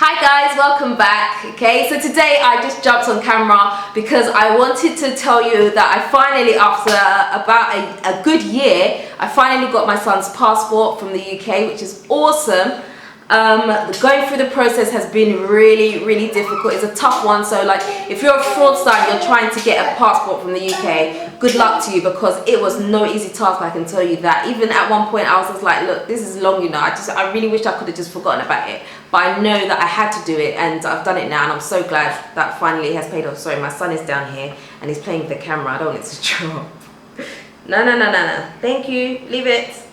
Hi guys, welcome back. Okay, so today I just jumped on camera because I wanted to tell you that I finally, after about a good year, I finally got my son's passport from the UK, which is awesome. Going through the process has been really difficult. It's a tough one, so like if you're a fraudster and you're trying to get a passport from the UK, good luck to you, because it was no easy task, I can tell you that. Even at one point I was just like, look, this is long, you know, I really wish I could have just forgotten about it, but I know that I had to do it and I've done it now, and I'm so glad that finally has paid off. Sorry, my son is down here and he's playing with the camera. I don't want it to drop. No, thank you, leave it.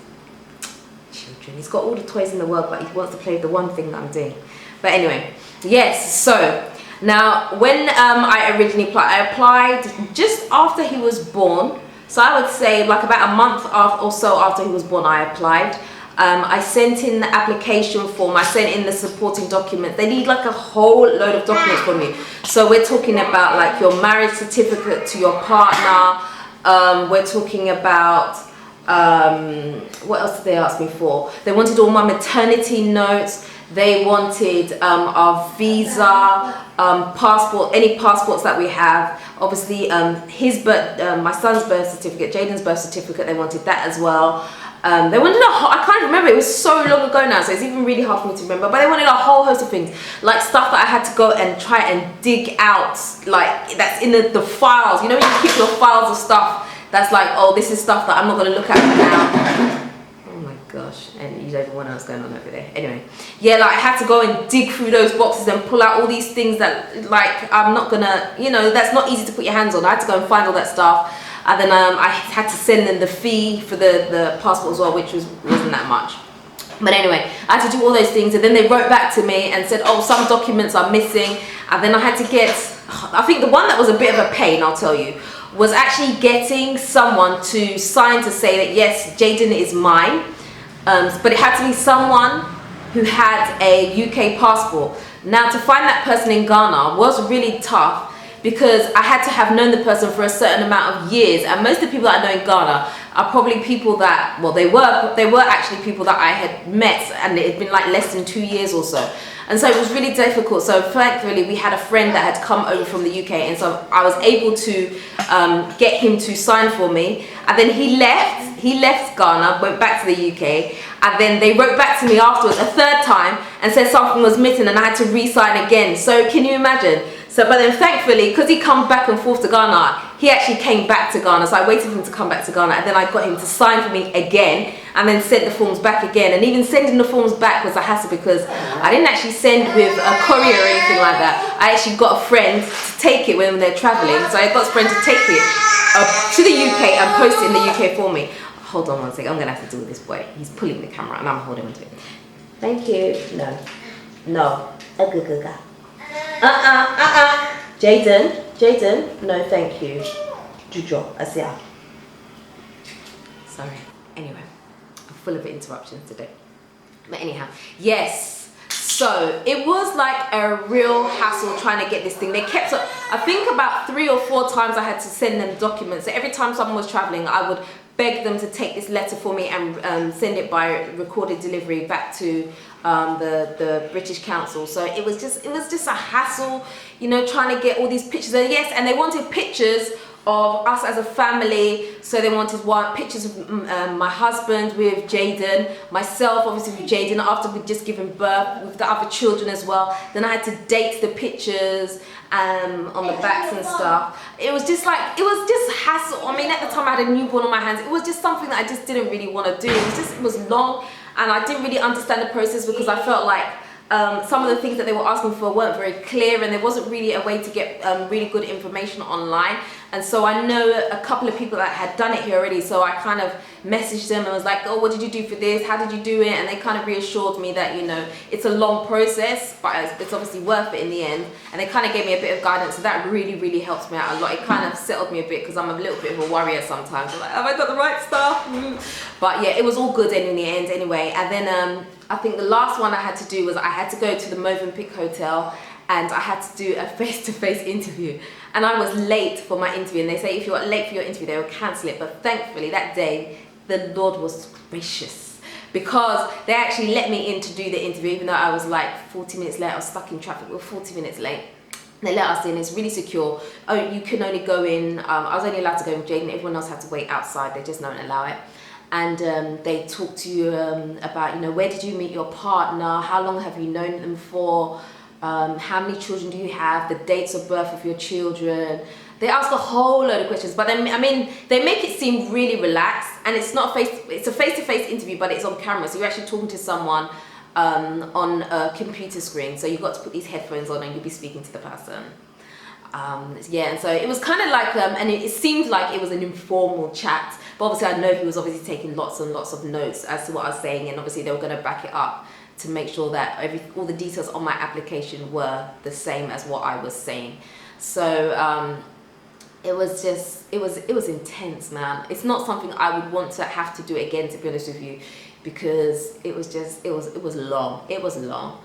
He's got all the toys in the world, but he wants to play with the one thing that I'm doing. But anyway, yes, so now when I originally applied, I applied just after he was born. So I would say like about a month or so after he was born, I applied. I sent in the application form, I sent in the supporting documents. They need like a whole load of documents from you. So we're talking about like your marriage certificate to your partner. We're talking about what else did they ask me for? They wanted all my maternity notes. They wanted our visa, passport, any passports that we have. Obviously, my son's birth certificate, Jaden's birth certificate. They wanted that as well. They wanted I can't remember. It was so long ago now, so it's even really hard for me to remember. But they wanted a whole host of things, like stuff that I had to go and try and dig out, like that's in the files. You know, when you keep your files of stuff. That's like, oh, this is stuff that I'm not going to look at now. Oh my gosh, and you don't even know what's going on over there. Anyway, yeah, like I had to go and dig through those boxes and pull out all these things that, like, I'm not going to, you know, that's not easy to put your hands on. I had to go and find all that stuff. And then I had to send them the fee for the passport as well, which wasn't that much. But anyway, I had to do all those things, and then they wrote back to me and said, oh, some documents are missing. And then I had to get, I think the one that was a bit of a pain, I'll tell you, was actually getting someone to sign to say that yes, Jaden is mine, but it had to be someone who had a UK passport. Now, to find that person in Ghana was really tough, because I had to have known the person for a certain amount of years, and most of the people that I know in Ghana are probably people that, well, they were actually people that I had met, and it had been like less than 2 years or so. And so it was really difficult. So thankfully we had a friend that had come over from the UK, and so I was able to get him to sign for me. And then he left Ghana, went back to the UK, and then they wrote back to me afterwards a third time and said something was missing, and I had to re-sign again. So can you imagine? So, but then thankfully, because he comes back and forth to Ghana, he actually came back to Ghana. So I waited for him to come back to Ghana, and then I got him to sign for me again, and then sent the forms back again. And even sending the forms back was a hassle, because I didn't actually send with a courier or anything like that. I actually got a friend to take it when they're traveling. So I got a friend to take it to the UK and post it in the UK for me. Hold on one second, I'm gonna have to deal with this boy. He's pulling the camera and I'm holding onto it. Thank you. No. Jaden, no thank you. Jujo, Asia. Sorry. Anyway, I'm full of interruptions today. But anyhow, yes. So it was like a real hassle trying to get this thing. They kept, I think about 3 or 4 times I had to send them documents. So every time someone was traveling, I would beg them to take this letter for me and send it by recorded delivery back to the British Council. So it was just a hassle, you know, trying to get all these pictures. And yes, and they wanted pictures of us as a family. So they wanted pictures of my husband with Jaden, myself obviously with Jaden after we'd just given birth, with the other children as well. Then I had to date the pictures on the backs and stuff. It was just hassle. I mean, at the time I had a newborn on my hands. It was just something that I just didn't really want to do. It was long, and I didn't really understand the process, because I felt like some of the things that they were asking for weren't very clear, and there wasn't really a way to get really good information online. And so I know a couple of people that had done it here already, so I kind of messaged them and was like, oh, what did you do for this? How did you do it? And they kind of reassured me that, you know, it's a long process, but it's obviously worth it in the end. And they kind of gave me a bit of guidance, so that really helped me out a lot. It kind of settled me a bit, because I'm a little bit of a worrier sometimes. I'm like, have I got the right stuff? But yeah, it was all good in the end anyway. And then I think the last one I had to do was I had to go to the Movenpick Hotel, and I had to do a face-to-face interview. And I was late for my interview, and they say if you're late for your interview, they will cancel it. But thankfully that day, the Lord was gracious, because they actually let me in to do the interview, even though I was like 40 minutes late. I was stuck in traffic. We were 40 minutes late. They let us in. It's really secure. Oh, you can only go in. I was only allowed to go with Jaden. Everyone else had to wait outside. They just don't allow it. And they talk to you about, you know, where did you meet your partner? How long have you known them for? How many children do you have? The dates of birth of your children. They ask a whole load of questions, but then, I mean, they make it seem really relaxed, and it's not it's a face-to-face interview, but it's on camera, so you're actually talking to someone on a computer screen. So you've got to put these headphones on and you'll be speaking to the person. Yeah, and so it was kind of like, and it seemed like it was an informal chat, but obviously I know he was obviously taking lots and lots of notes as to what I was saying, and obviously they were going to back it up to make sure that all the details on my application were the same as what I was saying. So it was intense, man. It's not something I would want to have to do again, to be honest with you, because it was long. It was long.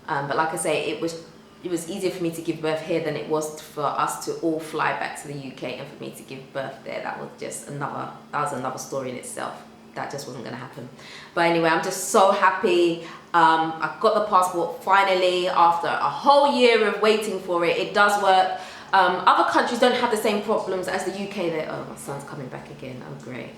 But like I say, it was easier for me to give birth here than it was for us to all fly back to the UK and for me to give birth there. That was another story in itself. That just wasn't going to happen. But anyway, I'm just so happy. I got the passport finally after a whole year of waiting for it. It does work. Other countries don't have the same problems as the UK. Oh, my son's coming back again. Oh, great.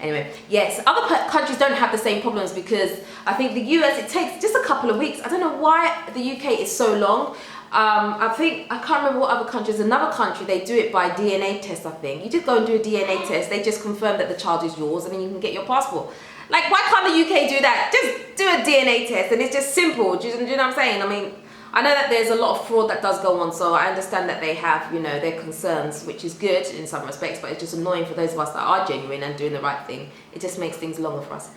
Anyway, yes, other countries don't have the same problems, because I think the US, it takes just a couple of weeks. I don't know why the UK is so long. I can't remember what other countries. Another country, they do it by DNA test, I think. You just go and do a DNA test. They just confirm that the child is yours, and then you can get your passport. Like, why can't the UK do that? Just do a DNA test, and it's just simple. Do you know what I'm saying? I mean, I know that there's a lot of fraud that does go on, so I understand that they have, you know, their concerns, which is good in some respects, but it's just annoying for those of us that are genuine and doing the right thing. It just makes things longer for us.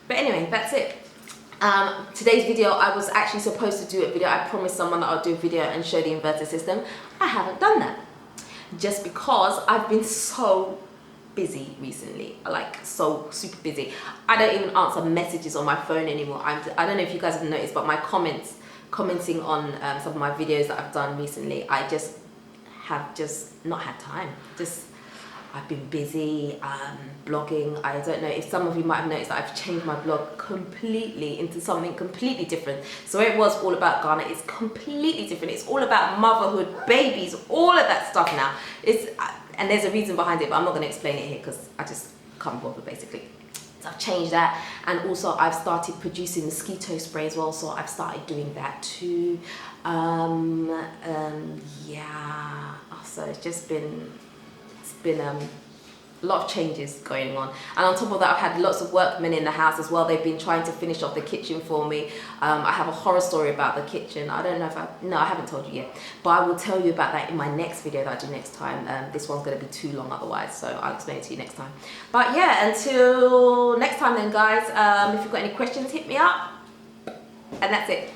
But anyway, that's it. Today's video, I was actually supposed to do a video. I promised someone that I'll do a video and show the inverter system. I haven't done that, just because I've been so busy recently, like so super busy. I don't even answer messages on my phone anymore. I don't know if you guys have noticed, but my commenting on some of my videos that I've done recently, I just have not had time. I've been busy blogging. I don't know if some of you might have noticed that I've changed my blog completely into something completely different. So it was all about Ghana. It's completely different. It's all about motherhood, babies, all of that stuff now. And there's a reason behind it, but I'm not going to explain it here because I just can't bother, basically. So I've changed that, and also I've started producing mosquito spray as well, so I've started doing that too. Yeah, so it's been a lot of changes going on, and on top of that, I've had lots of workmen in the house as well. They've been trying to finish off the kitchen for me. I have a horror story about the kitchen. I don't know if I haven't told you yet, but I will tell you about that in my next video that I do next time. This one's going to be too long otherwise, so I'll explain it to you next time. But yeah, until next time then, guys, if you've got any questions, hit me up, and that's it.